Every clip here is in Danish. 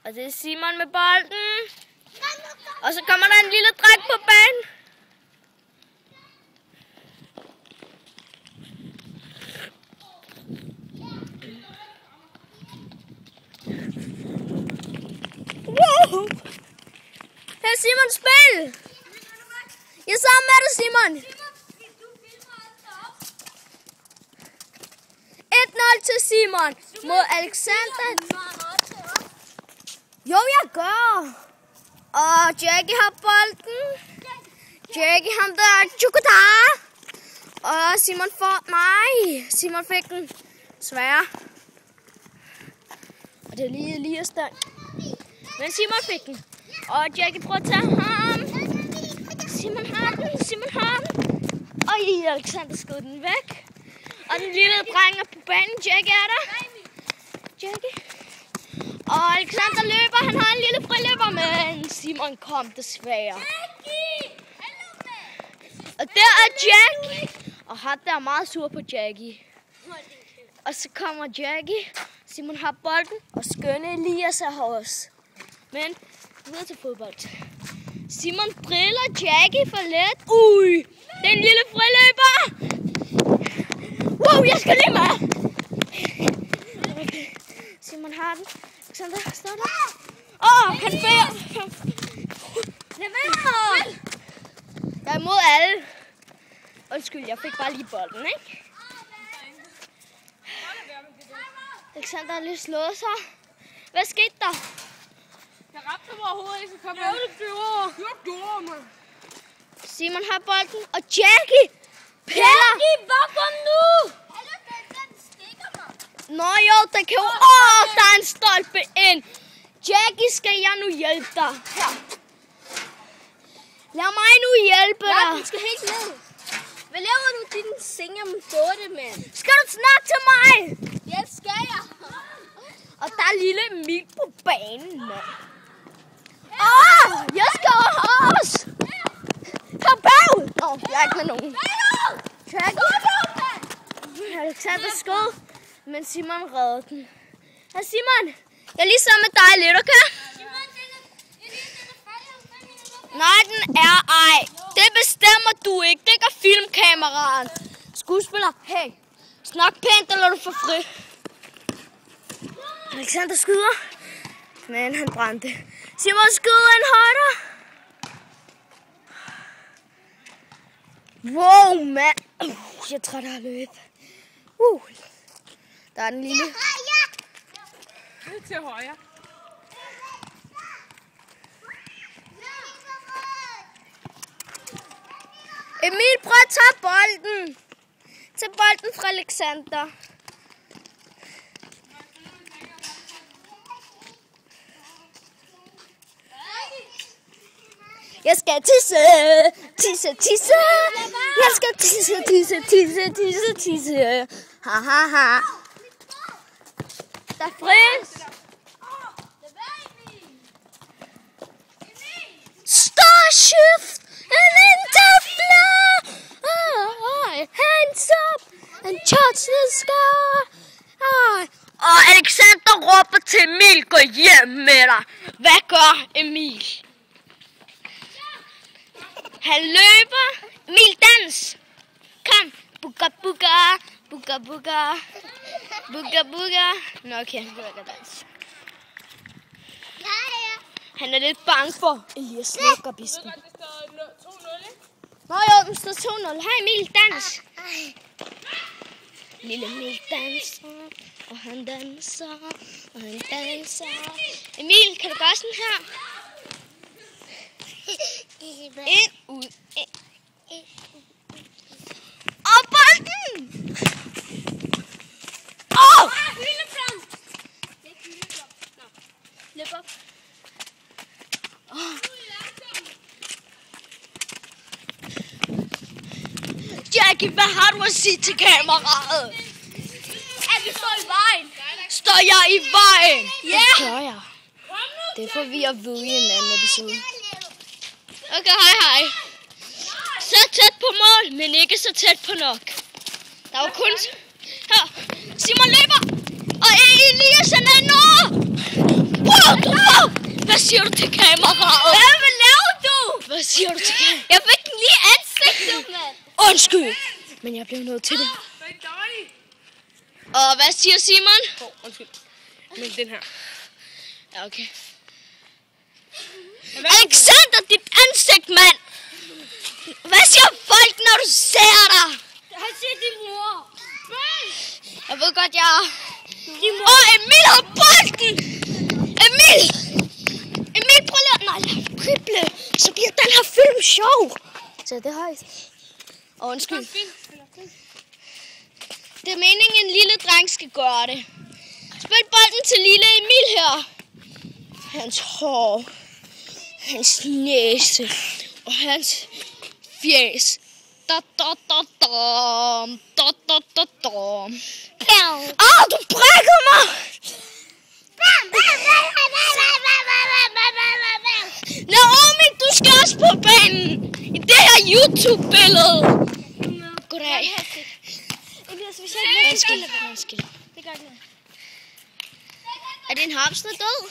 Og det er Simon med bolden. Og så kommer der en lille dreng på banen. Wow! Her er Simon spil! Jeg er sammen med dig, Simon. 1-0 til Simon mod Alexander. Jo, jeg gør. Og Jackie har bolden. Jackie ham der er chokolade. Og Simon får... Nej, Simon fik den. Svær. Og det er lige stand. Men Simon fik den. Og Jackie prøver at tage ham. Simon har den. Simon har den. Og Alexander skød den væk. Og den lille dreng er på banen. Jackie er der. Jackie. Og Alexander løber. Han har en lille friløber, men Simon kom desværre. Og der er Jackie. Og han der er meget sur på Jackie. Og så kommer Jackie. Simon har bolden. Og skønne Elias er her også. Men videre til fodbold. Simon driller Jackie for let. Ui, den lille friløber. Wow, jeg skal lige med. Okay. Simon har den. Alexander står der. Han bærer. Lad være. Jeg er imod alle. Undskyld, jeg fik bare lige bolden, ikke? Alexander har lige slået sig. Hvad skete der? Jeg ramte mig overhovedet ikke, så kom jeg. Jeg gjorde mig. Simon har bolden, og Jackie piller. Jackie, hvorfor nu? Den stikker mig. Nå jo, den kan jo... der er en stolpe ind. Jackie, skal jeg nu hjælpe dig? Her. Lad mig nu hjælpe dig. Ja, den skal helt ned. Hvad laver du til den singer med både, mand? Skal du snakke til mig? Ja, skal jeg. Og der er lille Emil på banen, mand. Jeg skal også. Kom bagud. Jeg er ikke med nogen. Alexander skød, men Simon reddede den. Hej Simon, jeg er lige sammen med dig lidt, okay? Nej, den er ej. Det bestemmer du ikke. Det gør filmkameraen. Skuespiller, hey. Snak pænt, eller du får fri. Alexander skyder, men han brændte. Simon skyder en højder. Wow, mand. Jeg er træt af at løbe. Der er den lille. Lidt til højre. Emil, prøv at tage bolden. Tag bolden fra Alexander. Jeg skal tisse. Jeg skal tisse. Ha. Der er fris. Starshift and interflow. Hands up and touch the sky. Og Alexander råber til Emil, gå hjem med dig. Hvad gør Emil? Han løber. Emil, dans. Kom. Buga. Nå, okay, han kan ikke danse. Han er lidt bange for Elias slukker bisken. Nå jo, den står 2-0. Hej Emil, dans. Lille Emil danser, og han danser. Emil, kan du gøre sådan her? Ind, ud, ind. Og bolden! Løb op. Jackie, hvad har du at sige til kameraet? At vi står i vejen. Står jeg i vejen? Ja. Det gør jeg. Det får vi at vide i en anden episode. Okay, hej. Så tæt på mål, men ikke så tæt på nok. Der var kun... Her. Simon løber. Og Elias er nede. Wow! Hvad siger du til kameraet? Hvad laver du? Hvad siger du til kameraet? Jeg fik den lige i ansigtet, mand. Undskyld. Men jeg blev nødt til det. Og hvad siger Simon? Undskyld. Men den her. Ja, okay. Alexander, dit ansigt, mand! Hvad siger folk, når du ser dig? Jeg siger din mor. Jeg ved godt, jeg er... Åh, Emil har bolden! Emil, prøv lige at... Nej, drible. Så bliver den her film sjov. Så det højt. Og undskyld. Det er meningen, en lille dreng skal gøre det. Spil bolden til lille Emil her. Hans hår, hans næse og hans fjes. Du brækker mig! Naomi, du skal også på banen i det her YouTube-billede. Goddag. Undskyld. Er din hamster død?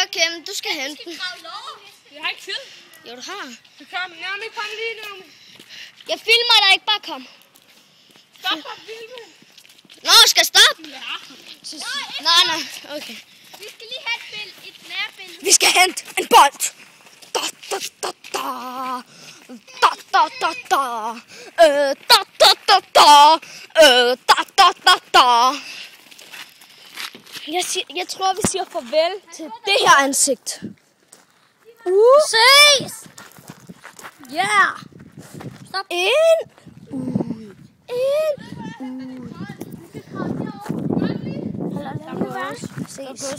Okay, men du skal hente den. Jeg har ikke tid. Jo, du har. Du kom. Naomi, kom lige nu. Jeg filmer dig, ikke bare kom. Stop og filme. Nå, skal jeg stoppe? Ja. Nej, okay. Vi skal lige have et nærbillede. Vi skal hente en bold. Jeg tror, vi siger farvel til det her ansigt. Ses! Ja! Stop. Ind. Ud. Ind. Ud. Ses.